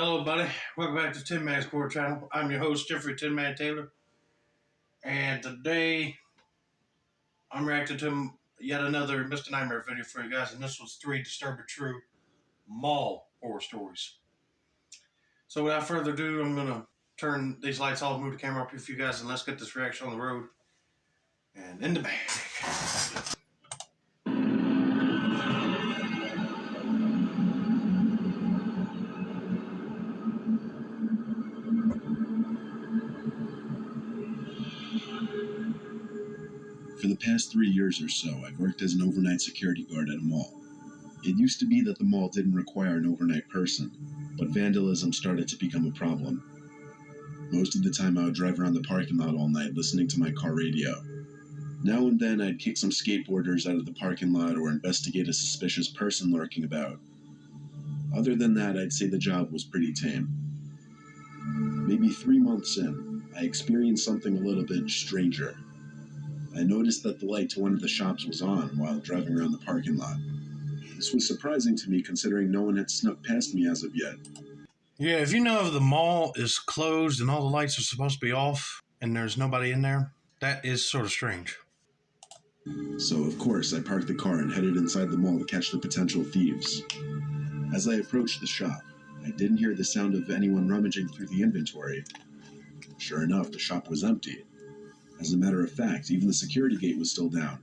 Hello, buddy. Welcome back to Tin Man's Core Channel. I'm your host, Jeffrey Tin Man Taylor, and today I'm reacting to yet another Mr. Nightmare video for you guys, and this was 3 Disturbing True Mall horror stories. So without further ado, I'm gonna turn these lights off, move the camera up here for you guys, and let's get this reaction on the road and in the bag. For the past 3 years or so, I've worked as an overnight security guard at a mall. It used to be that the mall didn't require an overnight person, but vandalism started to become a problem. Most of the time I would drive around the parking lot all night listening to my car radio. Now and then I'd kick some skateboarders out of the parking lot or investigate a suspicious person lurking about. Other than that, I'd say the job was pretty tame. Maybe 3 months in, I experienced something a little bit stranger. I noticed that the light to one of the shops was on while driving around the parking lot. This was surprising to me considering no one had snuck past me as of yet. Yeah, if you know if the mall is closed and all the lights are supposed to be off and there's nobody in there, that is sort of strange. So, of course, I parked the car and headed inside the mall to catch the potential thieves. As I approached the shop, I didn't hear the sound of anyone rummaging through the inventory. Sure enough, the shop was empty. As a matter of fact, even the security gate was still down.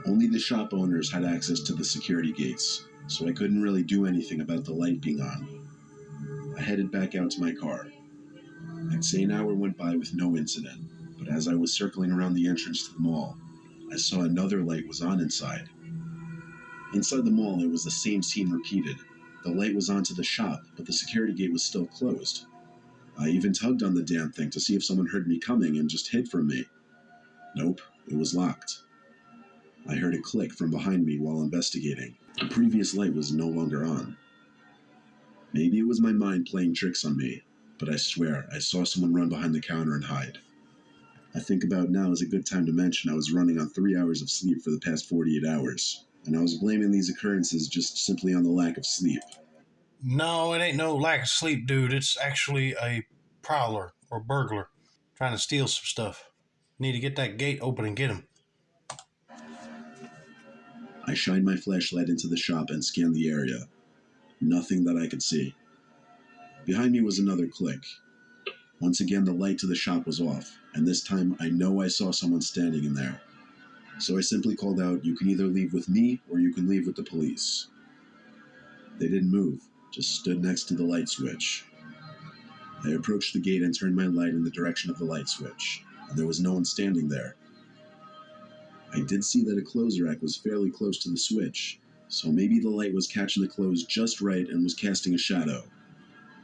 Only the shop owners had access to the security gates, so I couldn't really do anything about the light being on. I headed back out to my car. I'd say an hour went by with no incident, but as I was circling around the entrance to the mall, I saw another light was on inside. Inside the mall, it was the same scene repeated. The light was on to the shop, but the security gate was still closed. I even tugged on the damn thing to see if someone heard me coming and just hid from me. Nope, it was locked. I heard a click from behind me while investigating. The previous light was no longer on. Maybe it was my mind playing tricks on me, but I swear I saw someone run behind the counter and hide. I think about now is a good time to mention I was running on 3 hours of sleep for the past 48 hours, and I was blaming these occurrences just simply on the lack of sleep. No, it ain't no lack of sleep, dude. It's actually a prowler or burglar trying to steal some stuff. Need to get that gate open and get him. I shined my flashlight into the shop and scanned the area. Nothing that I could see. Behind me was another click. Once again, the light to the shop was off, and this time I know I saw someone standing in there. So I simply called out, "You can either leave with me or you can leave with the police." They didn't move, just stood next to the light switch. I approached the gate and turned my light in the direction of the light switch, and there was no one standing there. I did see that a clothes rack was fairly close to the switch, so maybe the light was catching the clothes just right and was casting a shadow.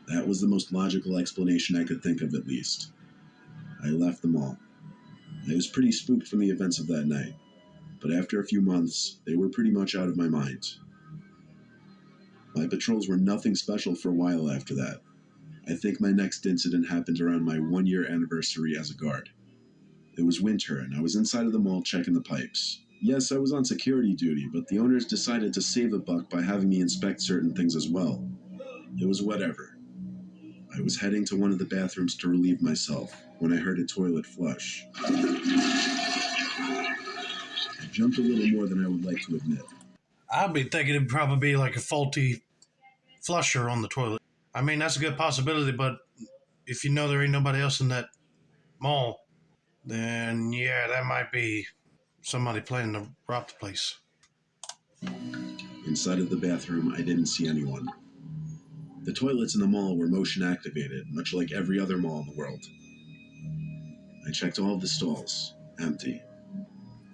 That was the most logical explanation I could think of, at least. I left the mall. I was pretty spooked from the events of that night, but after a few months, they were pretty much out of my mind. My patrols were nothing special for a while after that. I think my next incident happened around my 1-year anniversary as a guard. It was winter, and I was inside of the mall checking the pipes. Yes, I was on security duty, but the owners decided to save a buck by having me inspect certain things as well. It was whatever. I was heading to one of the bathrooms to relieve myself when I heard a toilet flush. I jumped a little more than I would like to admit. I'd be thinking it'd probably be like a faulty flusher on the toilet. I mean, that's a good possibility, but if you know there ain't nobody else in that mall, then yeah, that might be somebody planning to rob the place. Inside of the bathroom, I didn't see anyone. The toilets in the mall were motion activated, much like every other mall in the world. I checked all of the stalls, empty.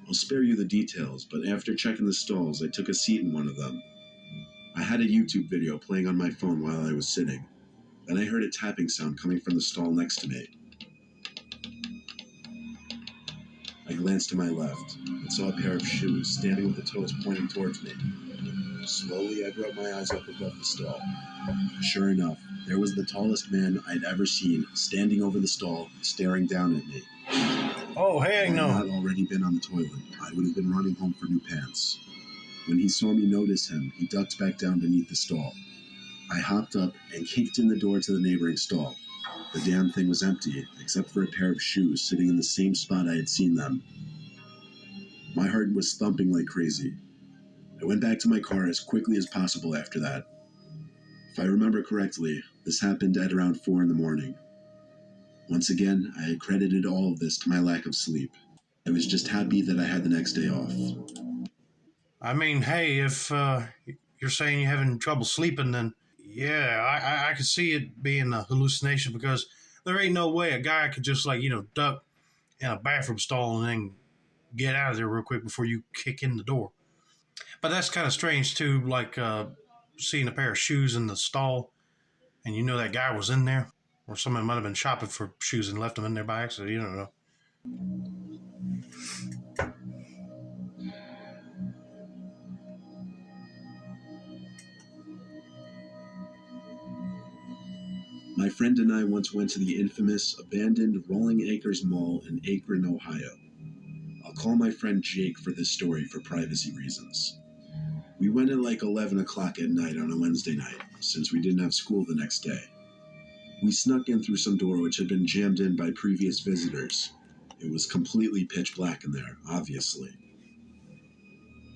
I'll spare you the details, but after checking the stalls, I took a seat in one of them. I had a YouTube video playing on my phone while I was sitting. Then I heard a tapping sound coming from the stall next to me. I glanced to my left and saw a pair of shoes standing with the toes pointing towards me. Slowly, I brought my eyes up above the stall. Sure enough, there was the tallest man I'd ever seen standing over the stall, staring down at me. Oh, heck Had I no. not already been on the toilet, I would have been running home for new pants. When he saw me notice him, he ducked back down beneath the stall. I hopped up and kicked in the door to the neighboring stall. The damn thing was empty, except for a pair of shoes sitting in the same spot I had seen them. My heart was thumping like crazy. I went back to my car as quickly as possible after that. If I remember correctly, this happened at around 4 in the morning. Once again, I had credited all of this to my lack of sleep. I was just happy that I had the next day off. I mean, hey, if you're saying you're having trouble sleeping, then yeah, I could see it being a hallucination because there ain't no way a guy could just like duck in a bathroom stall and then get out of there real quick before you kick in the door. But that's kind of strange too, like seeing a pair of shoes in the stall and that guy was in there, or someone might have been shopping for shoes and left them in there by accident. You don't know. My friend and I once went to the infamous abandoned Rolling Acres Mall in Akron, Ohio. I'll call my friend Jake for this story for privacy reasons. We went at like 11 o'clock at night on a Wednesday night, since we didn't have school the next day. We snuck in through some door which had been jammed in by previous visitors. It was completely pitch black in there, obviously.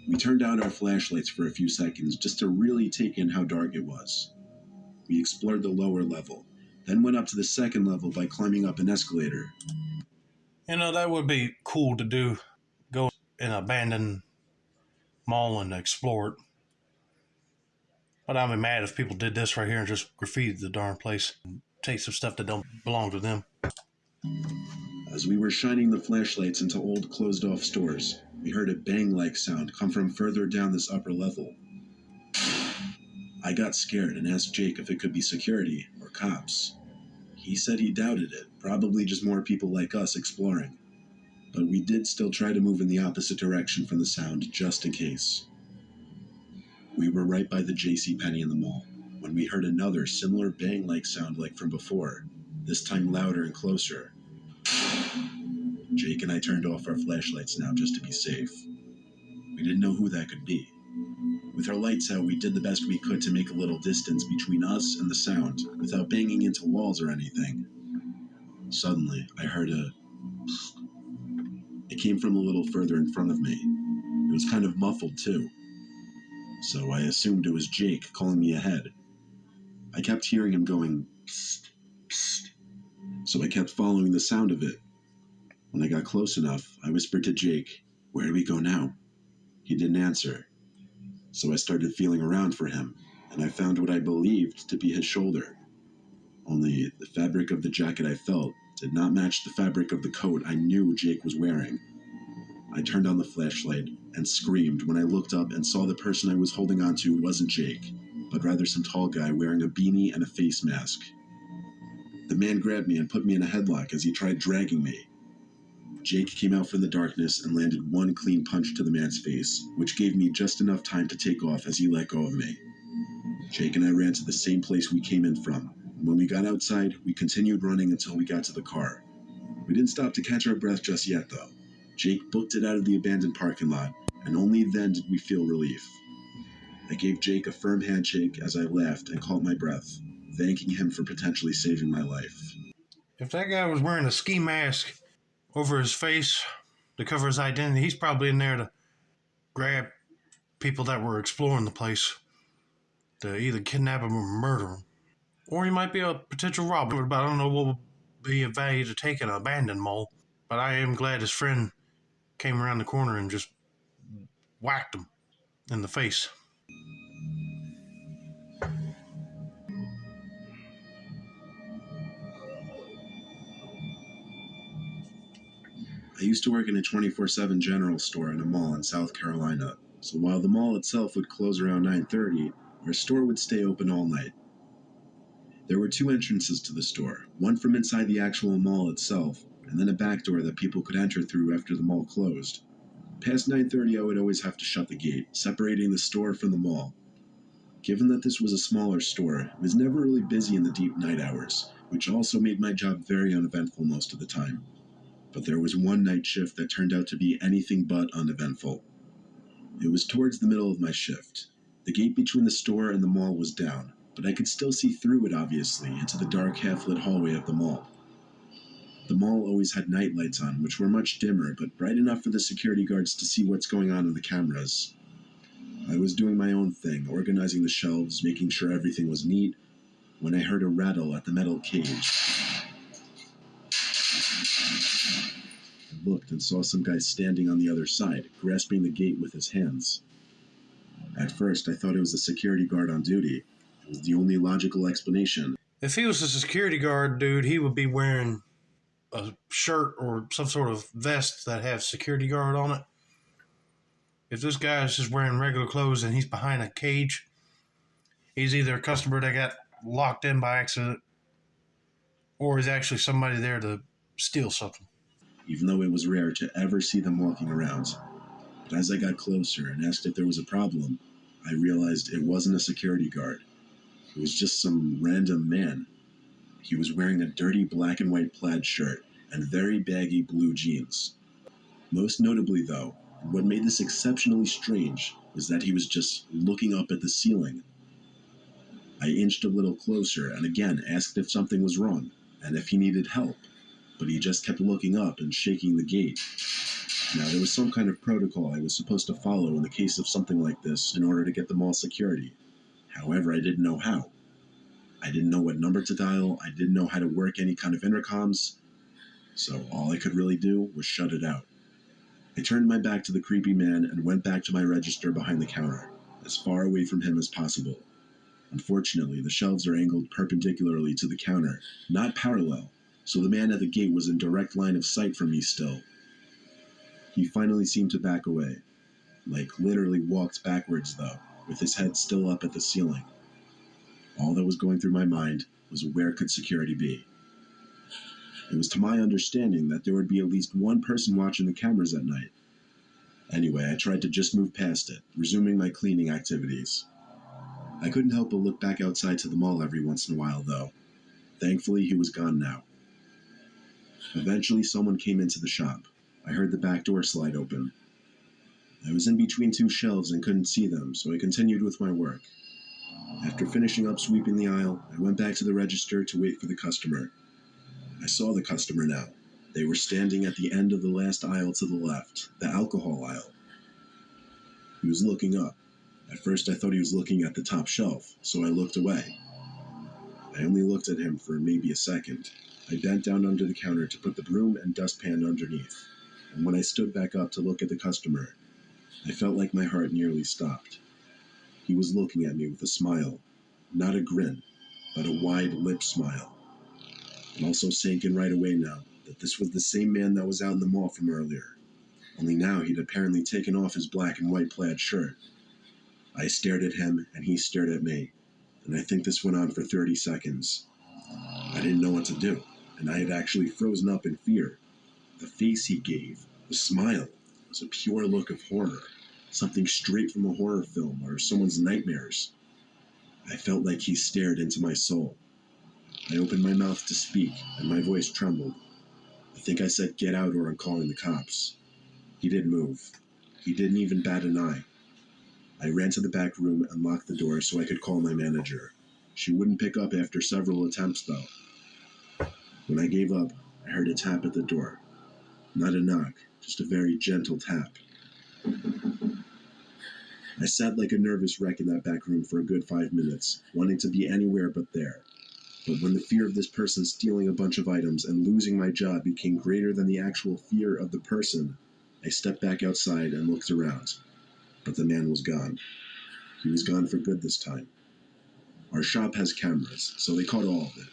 We turned out our flashlights for a few seconds just to really take in how dark it was. We explored the lower level, then went up to the second level by climbing up an escalator. That would be cool to do. Go in an abandoned mall and explore it. But I'd be mad if people did this right here and just graffitied the darn place and take some stuff that don't belong to them. As we were shining the flashlights into old closed-off stores, we heard a bang-like sound come from further down this upper level. I got scared and asked Jake if it could be security or cops. He said he doubted it, probably just more people like us exploring. But we did still try to move in the opposite direction from the sound, just in case. We were right by the JCPenney in the mall, when we heard another similar bang-like sound like from before, this time louder and closer. Jake and I turned off our flashlights now just to be safe. We didn't know who that could be. With our lights out, we did the best we could to make a little distance between us and the sound, without banging into walls or anything. Suddenly, I heard a psst. It came from a little further in front of me. It was kind of muffled too. So I assumed it was Jake calling me ahead. I kept hearing him going, psst, psst. So I kept following the sound of it. When I got close enough, I whispered to Jake, "Where do we go now?" He didn't answer. So I started feeling around for him, and I found what I believed to be his shoulder. Only the fabric of the jacket I felt did not match the fabric of the coat I knew Jake was wearing. I turned on the flashlight and screamed when I looked up and saw the person I was holding onto wasn't Jake, but rather some tall guy wearing a beanie and a face mask. The man grabbed me and put me in a headlock as he tried dragging me. Jake came out from the darkness and landed one clean punch to the man's face, which gave me just enough time to take off as he let go of me. Jake and I ran to the same place we came in from. When we got outside, we continued running until we got to the car. We didn't stop to catch our breath just yet, though. Jake booked it out of the abandoned parking lot, and only then did we feel relief. I gave Jake a firm handshake as I laughed and caught my breath, thanking him for potentially saving my life. If that guy was wearing a ski mask over his face to cover his identity, he's probably in there to grab people that were exploring the place to either kidnap him or murder him. Or he might be a potential robber, but I don't know what would be of value to take in an abandoned mall. But I am glad his friend came around the corner and just whacked him in the face. I used to work in a 24/7 general store in a mall in South Carolina, so while the mall itself would close around 9:30, our store would stay open all night. There were two entrances to the store, one from inside the actual mall itself, and then a back door that people could enter through after the mall closed. Past 9:30, I would always have to shut the gate, separating the store from the mall. Given that this was a smaller store, it was never really busy in the deep night hours, which also made my job very uneventful most of the time. But there was one night shift that turned out to be anything but uneventful. It was towards the middle of my shift. The gate between the store and the mall was down, but I could still see through it, obviously, into the dark half-lit hallway of the mall. The mall always had night lights on, which were much dimmer, but bright enough for the security guards to see what's going on in the cameras. I was doing my own thing, organizing the shelves, making sure everything was neat, when I heard a rattle at the metal cage. I looked and saw some guy standing on the other side, grasping the gate with his hands. At first, I thought it was a security guard on duty. It was the only logical explanation. If he was a security guard, dude, he would be wearing a shirt or some sort of vest that have security guard on it. If this guy is just wearing regular clothes and he's behind a cage, he's either a customer that got locked in by accident or is actually somebody there to steal something. Even though it was rare to ever see them walking around. But as I got closer and asked if there was a problem, I realized it wasn't a security guard. It was just some random man. He was wearing a dirty black and white plaid shirt and very baggy blue jeans. Most notably, though, what made this exceptionally strange was that he was just looking up at the ceiling. I inched a little closer and again asked if something was wrong and if he needed help, but he just kept looking up and shaking the gate. Now, there was some kind of protocol I was supposed to follow in the case of something like this in order to get the mall security. However, I didn't know how. I didn't know what number to dial, I didn't know how to work any kind of intercoms, so all I could really do was shut it out. I turned my back to the creepy man and went back to my register behind the counter, as far away from him as possible. Unfortunately, the shelves are angled perpendicularly to the counter, not parallel, so the man at the gate was in direct line of sight from me still. He finally seemed to back away, like literally walked backwards though, with his head still up at the ceiling. All that was going through my mind was where could security be? It was to my understanding that there would be at least one person watching the cameras at night. Anyway, I tried to just move past it, resuming my cleaning activities. I couldn't help but look back outside to the mall every once in a while, though. Thankfully, he was gone now. Eventually, someone came into the shop. I heard the back door slide open. I was in between two shelves and couldn't see them, so I continued with my work. After finishing up sweeping the aisle, I went back to the register to wait for the customer. I saw the customer now. They were standing at the end of the last aisle to the left, the alcohol aisle. He was looking up. At first I thought he was looking at the top shelf, so I looked away. I only looked at him for maybe a second. I bent down under the counter to put the broom and dustpan underneath, and when I stood back up to look at the customer, I felt like my heart nearly stopped. He was looking at me with a smile. Not a grin, but a wide-lipped smile. It also sank in right away now that this was the same man that was out in the mall from earlier. Only now he'd apparently taken off his black and white plaid shirt. I stared at him, and he stared at me, and I think this went on for 30 seconds. I didn't know what to do, and I had actually frozen up in fear. The face he gave, the smile, was a pure look of horror, something straight from a horror film or someone's nightmares. I felt like he stared into my soul. I opened my mouth to speak, and my voice trembled. I think I said, "Get out or I'm calling the cops." He didn't move. He didn't even bat an eye. I ran to the back room and locked the door so I could call my manager. She wouldn't pick up after several attempts, though. When I gave up, I heard a tap at the door. Not a knock, just a very gentle tap. I sat like a nervous wreck in that back room for a good 5 minutes, wanting to be anywhere but there. But when the fear of this person stealing a bunch of items and losing my job became greater than the actual fear of the person, I stepped back outside and looked around. But the man was gone. He was gone for good this time. Our shop has cameras, so they caught all of it.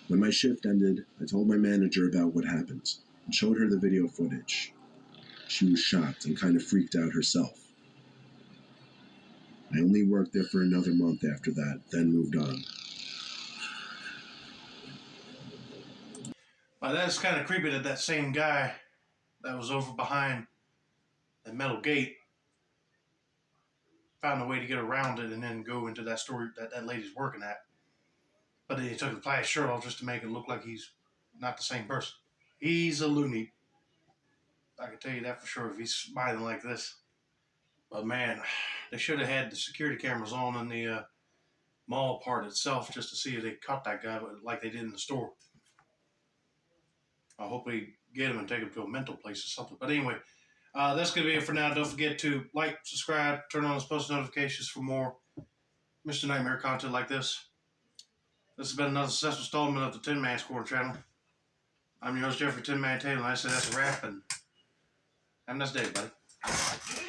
When my shift ended, I told my manager about what happened and showed her the video footage. She was shocked and kind of freaked out herself. I only worked there for another month after that, then moved on. Well, that's kind of creepy that that same guy that was over behind the metal gate found a way to get around it and then go into that store that that lady's working at. But then he took the plaid shirt off just to make it look like he's not the same person. He's a loony. I can tell you that for sure if he's smiling like this. But man, they should have had the security cameras on in the mall part itself just to see if they caught that guy like they did in the store. I hope we get him and take him to a mental place or something. But anyway, that's going to be it for now. Don't forget to like, subscribe, turn on those post notifications for more Mr. Nightmare content like this. This has been another successful installment of the Tin Man Squad channel. I'm your host, Jeffrey Tin Man Taylor, and I say that's a wrap, and have a nice day, buddy.